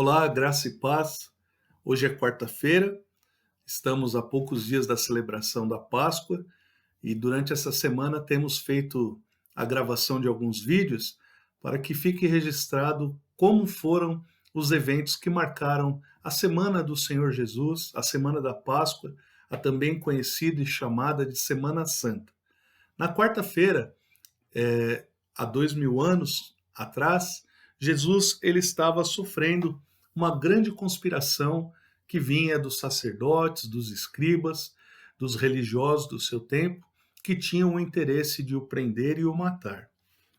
Olá, graça e paz. Hoje é quarta-feira, estamos a poucos dias da celebração da Páscoa e durante essa semana temos feito a gravação de alguns vídeos para que fique registrado como foram os eventos que marcaram a semana do Senhor Jesus, a semana da Páscoa, a também conhecida e chamada de Semana Santa. Na quarta-feira, há 2000 anos atrás, Jesus ele estava sofrendo uma grande conspiração que vinha dos sacerdotes, dos escribas, dos religiosos do seu tempo, que tinham o interesse de o prender e o matar.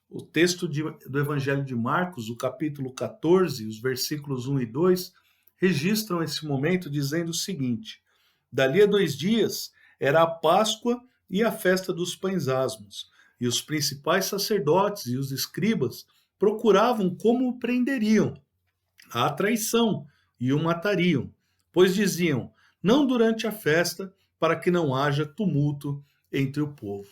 O texto do Evangelho de Marcos, o capítulo 14, os versículos 1 e 2, registram esse momento dizendo o seguinte: dali a 2 dias era a Páscoa e a festa dos pães asmos, e os principais sacerdotes e os escribas procuravam como o prenderiam à traição e o matariam, pois diziam: não durante a festa, para que não haja tumulto entre o povo.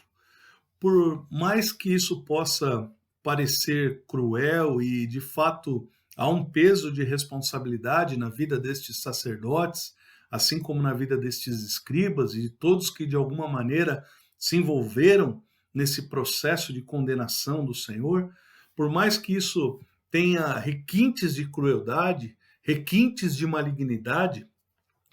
Por mais que isso possa parecer cruel e de fato há um peso de responsabilidade na vida destes sacerdotes, assim como na vida destes escribas e de todos que de alguma maneira se envolveram nesse processo de condenação do Senhor, por mais que isso tenha requintes de crueldade, requintes de malignidade,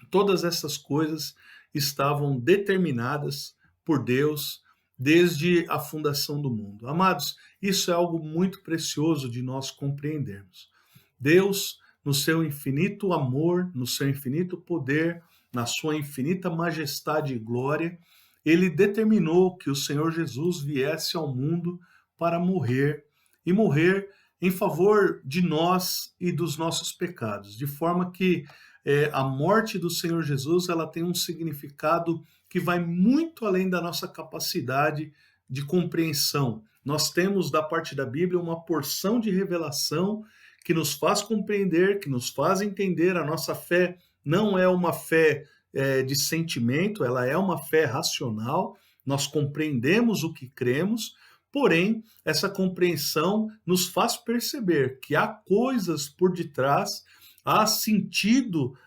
todas essas coisas estavam determinadas por Deus desde a fundação do mundo. Amados, isso é algo muito precioso de nós compreendermos. Deus, no seu infinito amor, no seu infinito poder, na sua infinita majestade e glória, ele determinou que o Senhor Jesus viesse ao mundo para morrer e morrer em favor de nós e dos nossos pecados, de forma que a morte do Senhor Jesus ela tem um significado que vai muito além da nossa capacidade de compreensão. Nós temos da parte da Bíblia uma porção de revelação que nos faz compreender, que nos faz entender. A nossa fé não é uma fé de sentimento, ela é uma fé racional. Nós compreendemos o que cremos, porém, essa compreensão nos faz perceber que há coisas por detrás, há sentido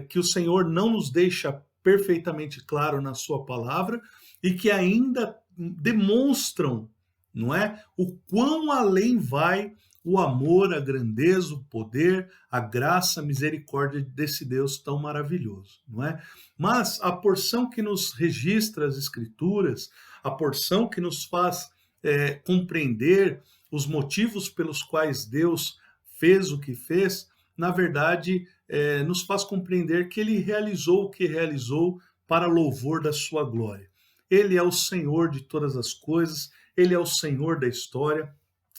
que o Senhor não nos deixa perfeitamente claro na sua palavra e que ainda demonstram, não é, o quão além vai o amor, a grandeza, o poder, a graça, a misericórdia desse Deus tão maravilhoso, não é? Mas a porção que nos registra as Escrituras, a porção que nos faz compreender os motivos pelos quais Deus fez o que fez, na verdade, nos faz compreender que ele realizou o que realizou para louvor da sua glória. Ele é o Senhor de todas as coisas, ele é o Senhor da história,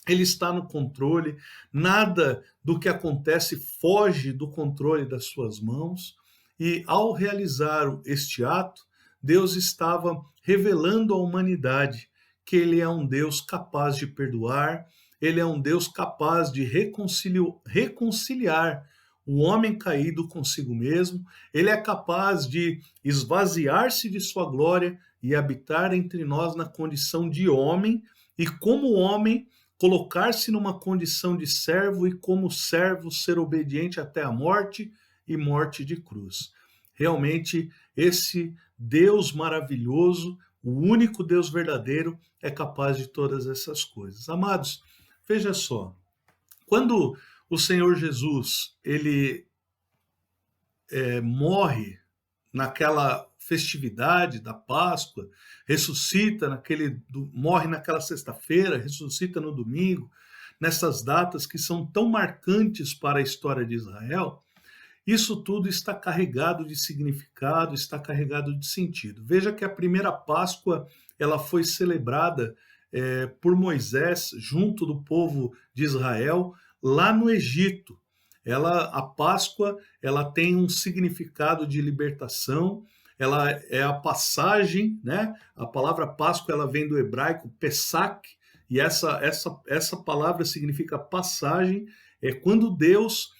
ele está no controle, nada do que acontece foge do controle das suas mãos, e ao realizar este ato, Deus estava revelando à humanidade que ele é um Deus capaz de perdoar, ele é um Deus capaz de reconciliar o homem caído consigo mesmo, ele é capaz de esvaziar-se de sua glória e habitar entre nós na condição de homem, e como homem, colocar-se numa condição de servo e como servo ser obediente até a morte e morte de cruz. Realmente, esse Deus maravilhoso, o único Deus verdadeiro, é capaz de todas essas coisas. Amados, veja só, quando o Senhor Jesus ele morre naquela festividade da Páscoa, ressuscita morre naquela sexta-feira, ressuscita no domingo, nessas datas que são tão marcantes para a história de Israel, isso tudo está carregado de significado, está carregado de sentido. Veja que a primeira Páscoa ela foi celebrada por Moisés junto do povo de Israel lá no Egito. A Páscoa ela tem um significado de libertação, ela é a passagem, né? A palavra Páscoa ela vem do hebraico Pesach, e essa palavra significa passagem, é quando Deus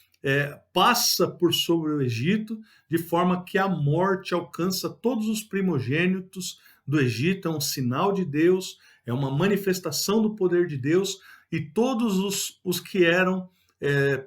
passa por sobre o Egito, de forma que a morte alcança todos os primogênitos do Egito, é um sinal de Deus, é uma manifestação do poder de Deus, e todos os que eram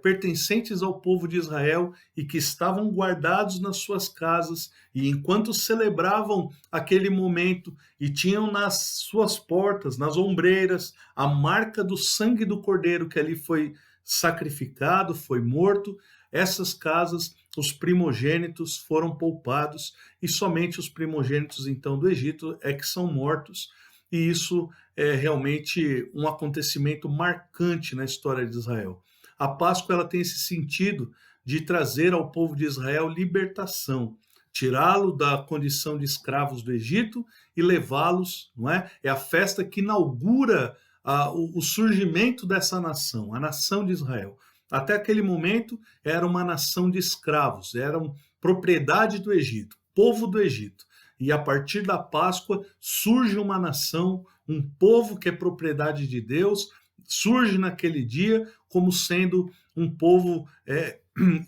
pertencentes ao povo de Israel e que estavam guardados nas suas casas, e enquanto celebravam aquele momento e tinham nas suas portas, nas ombreiras, a marca do sangue do cordeiro que ali foi sacrificado, foi morto, essas casas, os primogênitos foram poupados, e somente os primogênitos então do Egito é que são mortos, e isso é realmente um acontecimento marcante na história de Israel. A Páscoa ela tem esse sentido de trazer ao povo de Israel libertação, tirá-lo da condição de escravos do Egito e levá-los, não é? É a festa que inaugura o surgimento dessa nação, a nação de Israel. Até aquele momento era uma nação de escravos, eram propriedade do Egito, povo do Egito. E a partir da Páscoa surge uma nação, um povo que é propriedade de Deus, surge naquele dia como sendo um povo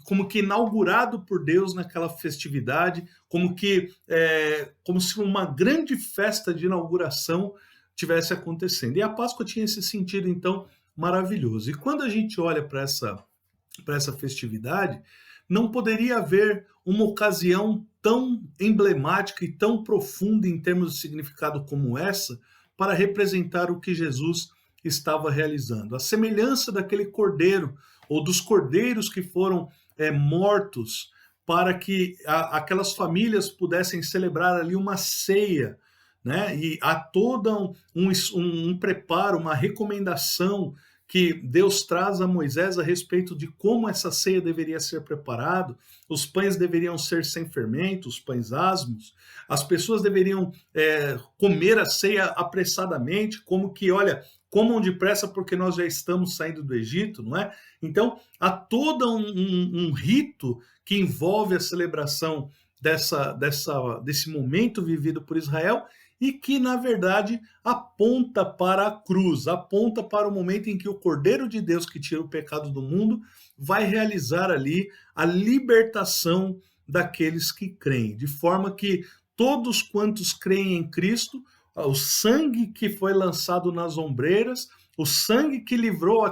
como que inaugurado por Deus naquela festividade, como se uma grande festa de inauguração tivesse acontecendo. E a Páscoa tinha esse sentido, então, maravilhoso. E quando a gente olha para essa festividade, não poderia haver uma ocasião tão emblemática e tão profunda em termos de significado como essa para representar o que Jesus estava realizando. A semelhança daquele cordeiro, ou dos cordeiros que foram mortos para que aquelas famílias pudessem celebrar ali uma ceia, né? E há todo um preparo, uma recomendação que Deus traz a Moisés a respeito de como essa ceia deveria ser preparada. Os pães deveriam ser sem fermento, os pães asmos. As pessoas deveriam comer a ceia apressadamente, como que, olha, comam depressa porque nós já estamos saindo do Egito, não é? Então, há todo um rito que envolve a celebração desse momento vivido por Israel, e que, na verdade, aponta para a cruz, aponta para o momento em que o Cordeiro de Deus, que tira o pecado do mundo, vai realizar ali a libertação daqueles que creem, de forma que todos quantos creem em Cristo, o sangue que foi lançado nas ombreiras, o sangue que livrou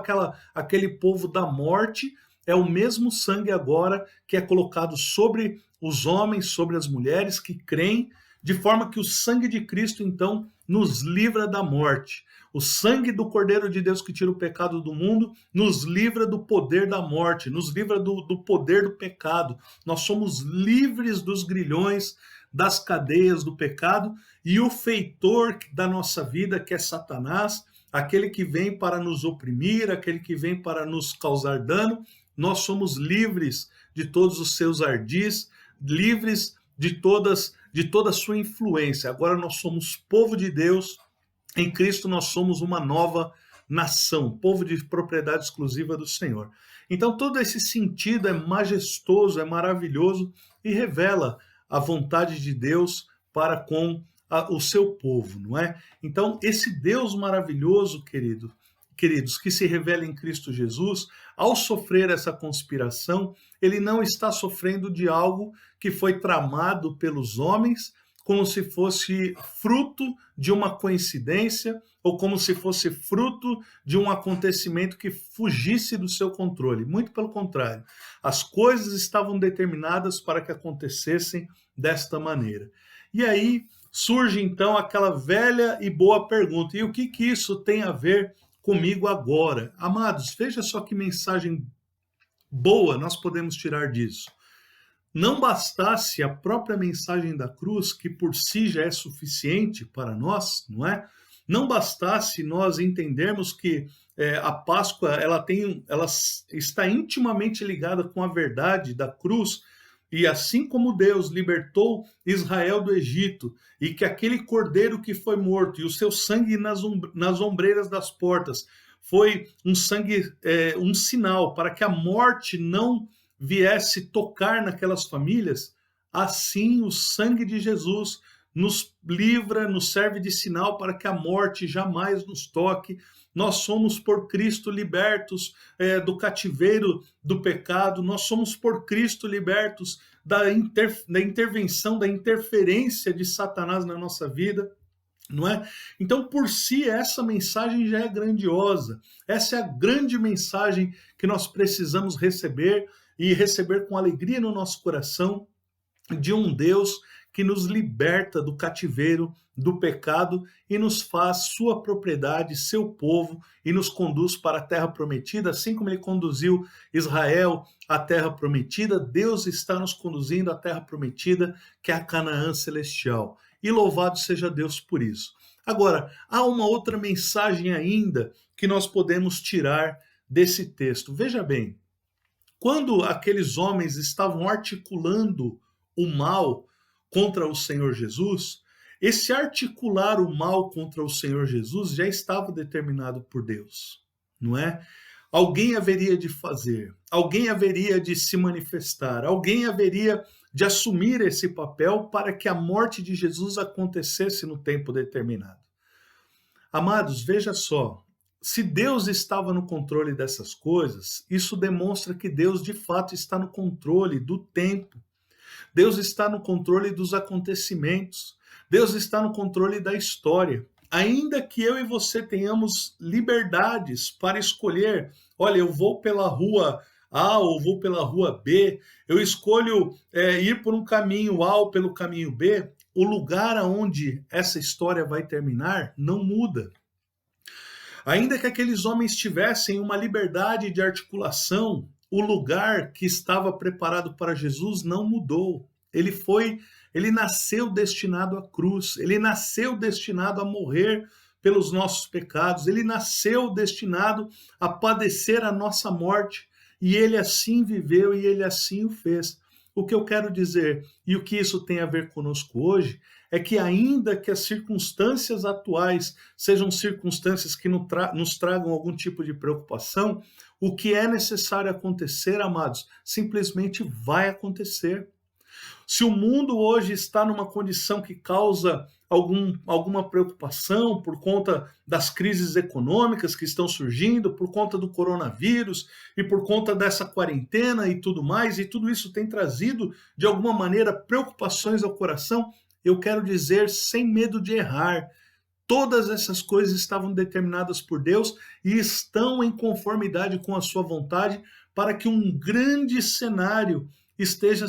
aquele povo da morte, é o mesmo sangue agora que é colocado sobre os homens, sobre as mulheres que creem, de forma que o sangue de Cristo, então, nos livra da morte. O sangue do Cordeiro de Deus que tira o pecado do mundo nos livra do poder da morte, nos livra do poder do pecado. Nós somos livres dos grilhões, das cadeias do pecado, e o feitor da nossa vida, que é Satanás, aquele que vem para nos oprimir, aquele que vem para nos causar dano, nós somos livres de todos os seus ardis, livres de toda a sua influência. Agora nós somos povo de Deus, em Cristo nós somos uma nova nação, povo de propriedade exclusiva do Senhor. Então todo esse sentido é majestoso, é maravilhoso e revela a vontade de Deus para com o seu povo, não é? Então esse Deus maravilhoso, queridos, que se revela em Cristo Jesus, ao sofrer essa conspiração, ele não está sofrendo de algo que foi tramado pelos homens, como se fosse fruto de uma coincidência, ou como se fosse fruto de um acontecimento que fugisse do seu controle. Muito pelo contrário, as coisas estavam determinadas para que acontecessem desta maneira. E aí surge então aquela velha e boa pergunta: e o que isso tem a ver comigo agora? Amados, veja só que mensagem boa nós podemos tirar disso. Não bastasse a própria mensagem da cruz, que por si já é suficiente para nós, não é? Não bastasse nós entendermos que a Páscoa ela está intimamente ligada com a verdade da cruz, e assim como Deus libertou Israel do Egito, e que aquele cordeiro que foi morto, e o seu sangue nas ombreiras das portas, foi um sangue, um sinal para que a morte não viesse tocar naquelas famílias, assim o sangue de Jesus nos livra, nos serve de sinal para que a morte jamais nos toque. Nós somos por Cristo libertos do cativeiro do pecado, nós somos por Cristo libertos da intervenção, da interferência de Satanás na nossa vida. não é? Então, por si, essa mensagem já é grandiosa. Essa é a grande mensagem que nós precisamos receber e receber com alegria no nosso coração de um Deus que nos liberta do cativeiro, do pecado e nos faz sua propriedade, seu povo e nos conduz para a terra prometida, assim como ele conduziu Israel à terra prometida, Deus está nos conduzindo à terra prometida, que é a Canaã celestial. E louvado seja Deus por isso. Agora, há uma outra mensagem ainda que nós podemos tirar desse texto. Veja bem, quando aqueles homens estavam articulando o mal contra o Senhor Jesus, esse articular o mal contra o Senhor Jesus já estava determinado por Deus, não é? Alguém haveria de fazer, alguém haveria de se manifestar, alguém haveria de assumir esse papel para que a morte de Jesus acontecesse no tempo determinado. Amados, veja só, se Deus estava no controle dessas coisas, isso demonstra que Deus de fato está no controle do tempo. Deus está no controle dos acontecimentos. Deus está no controle da história. Ainda que eu e você tenhamos liberdades para escolher, olha, eu vou pela rua A ou vou pela rua B, eu escolho ir por um caminho A ou pelo caminho B, o lugar aonde essa história vai terminar não muda. Ainda que aqueles homens tivessem uma liberdade de articulação, o lugar que estava preparado para Jesus não mudou. Ele nasceu destinado à cruz, ele nasceu destinado a morrer pelos nossos pecados, ele nasceu destinado a padecer a nossa morte, e ele assim viveu e ele assim o fez. O que eu quero dizer, e o que isso tem a ver conosco hoje, é que ainda que as circunstâncias atuais sejam circunstâncias que nos tragam algum tipo de preocupação, o que é necessário acontecer, amados, simplesmente vai acontecer. Se o mundo hoje está numa condição que causa alguma preocupação por conta das crises econômicas que estão surgindo, por conta do coronavírus e por conta dessa quarentena e tudo mais, e tudo isso tem trazido, de alguma maneira, preocupações ao coração, eu quero dizer, sem medo de errar, todas essas coisas estavam determinadas por Deus e estão em conformidade com a sua vontade para que um grande cenário esteja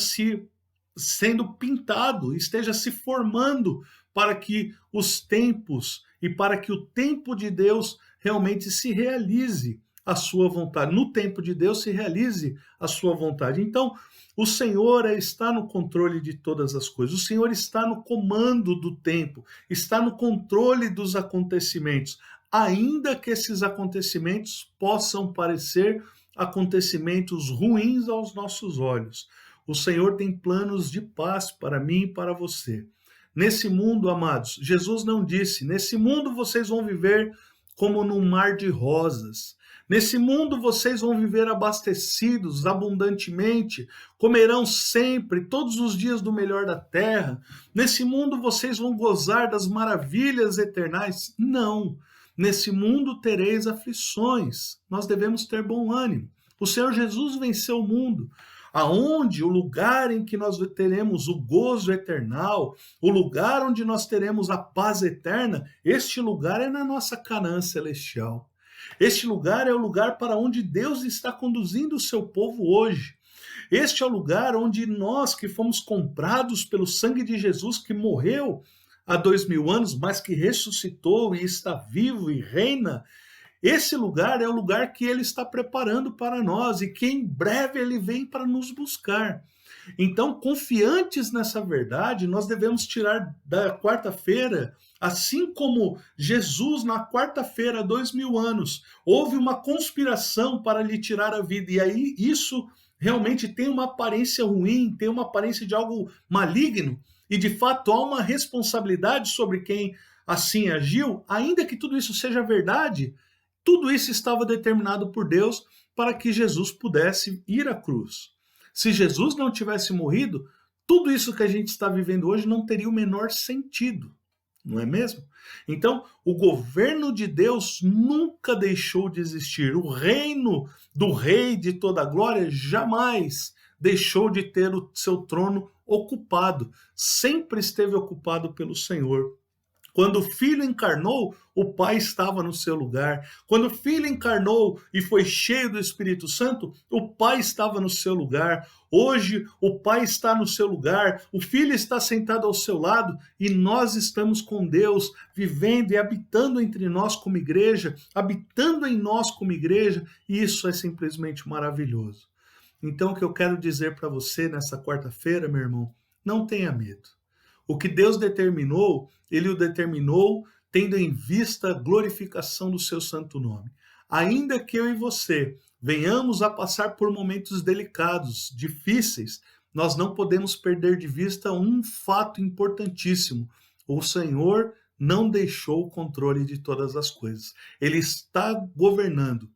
sendo pintado, esteja se formando para que os tempos e para que o tempo de Deus realmente se realize a sua vontade. No tempo de Deus se realize a sua vontade. Então, o Senhor está no controle de todas as coisas. O Senhor está no comando do tempo, está no controle dos acontecimentos, ainda que esses acontecimentos possam parecer acontecimentos ruins aos nossos olhos. O Senhor tem planos de paz para mim e para você. Nesse mundo, amados, Jesus não disse, nesse mundo vocês vão viver como num mar de rosas. Nesse mundo vocês vão viver abastecidos abundantemente, comerão sempre, todos os dias do melhor da terra. Nesse mundo vocês vão gozar das maravilhas eternais. Não. Nesse mundo tereis aflições. Nós devemos ter bom ânimo. O Senhor Jesus venceu o mundo. Aonde o lugar em que nós teremos o gozo eternal, o lugar onde nós teremos a paz eterna, este lugar é na nossa Canaã celestial. Este lugar é o lugar para onde Deus está conduzindo o seu povo hoje. Este é o lugar onde nós que fomos comprados pelo sangue de Jesus, que morreu há 2000 anos, mas que ressuscitou e está vivo e reina, esse lugar é o lugar que ele está preparando para nós e que em breve ele vem para nos buscar. Então, confiantes nessa verdade, nós devemos tirar da quarta-feira, assim como Jesus na quarta-feira, há 2000 anos, houve uma conspiração para lhe tirar a vida, e aí isso realmente tem uma aparência ruim, tem uma aparência de algo maligno, e de fato há uma responsabilidade sobre quem assim agiu, ainda que tudo isso seja verdade. Tudo isso estava determinado por Deus para que Jesus pudesse ir à cruz. Se Jesus não tivesse morrido, tudo isso que a gente está vivendo hoje não teria o menor sentido, não é mesmo? Então, o governo de Deus nunca deixou de existir. O reino do Rei de toda a glória jamais deixou de ter o seu trono ocupado. Sempre esteve ocupado pelo Senhor. Quando o Filho encarnou, o Pai estava no seu lugar. Quando o Filho encarnou e foi cheio do Espírito Santo, o Pai estava no seu lugar. Hoje, o Pai está no seu lugar, o Filho está sentado ao seu lado e nós estamos com Deus, vivendo e habitando entre nós como igreja, habitando em nós como igreja, e isso é simplesmente maravilhoso. Então, o que eu quero dizer para você nessa quarta-feira, meu irmão, não tenha medo. O que Deus determinou, ele o determinou tendo em vista a glorificação do seu santo nome. Ainda que eu e você venhamos a passar por momentos delicados, difíceis, nós não podemos perder de vista um fato importantíssimo. O Senhor não deixou o controle de todas as coisas. Ele está governando.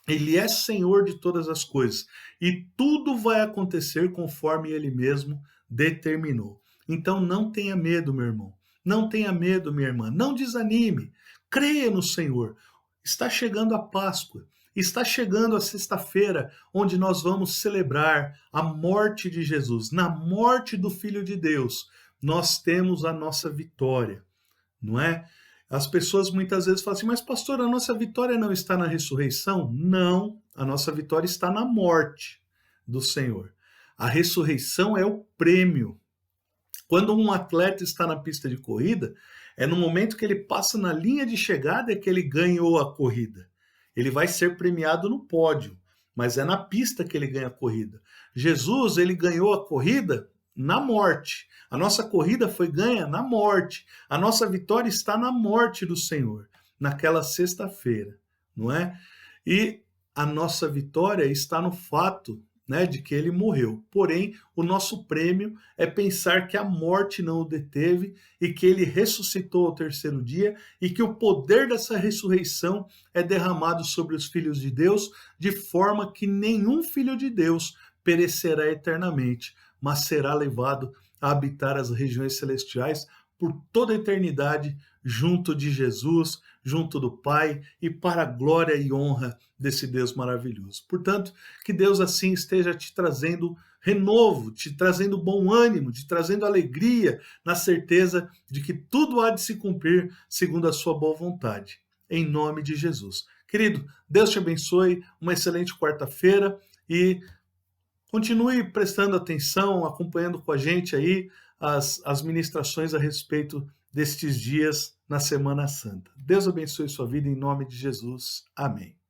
Ele é Senhor de todas as coisas e tudo vai acontecer conforme ele mesmo determinou. Então não tenha medo, meu irmão. Não tenha medo, minha irmã. Não desanime. Creia no Senhor. Está chegando a Páscoa. Está chegando a sexta-feira, onde nós vamos celebrar a morte de Jesus. Na morte do Filho de Deus, nós temos a nossa vitória, não é? As pessoas muitas vezes falam assim, mas pastor, a nossa vitória não está na ressurreição? Não, a nossa vitória está na morte do Senhor. A ressurreição é o prêmio. Quando um atleta está na pista de corrida, é no momento que ele passa na linha de chegada que ele ganhou a corrida. Ele vai ser premiado no pódio, mas é na pista que ele ganha a corrida. Jesus, ele ganhou a corrida na morte. A nossa corrida foi ganha na morte. A nossa vitória está na morte do Senhor, naquela sexta-feira, não é? E a nossa vitória está no fato, né, de que ele morreu. Porém, o nosso prêmio é pensar que a morte não o deteve e que ele ressuscitou ao terceiro dia e que o poder dessa ressurreição é derramado sobre os filhos de Deus, de forma que nenhum filho de Deus perecerá eternamente, mas será levado a habitar as regiões celestiais por toda a eternidade, junto de Jesus, junto do Pai e para a glória e honra desse Deus maravilhoso. Portanto, que Deus assim esteja te trazendo renovo, te trazendo bom ânimo, te trazendo alegria, na certeza de que tudo há de se cumprir segundo a sua boa vontade. Em nome de Jesus. Querido, Deus te abençoe, uma excelente quarta-feira e continue prestando atenção, acompanhando com a gente aí as ministrações a respeito destes dias na Semana Santa. Deus abençoe sua vida em nome de Jesus. Amém.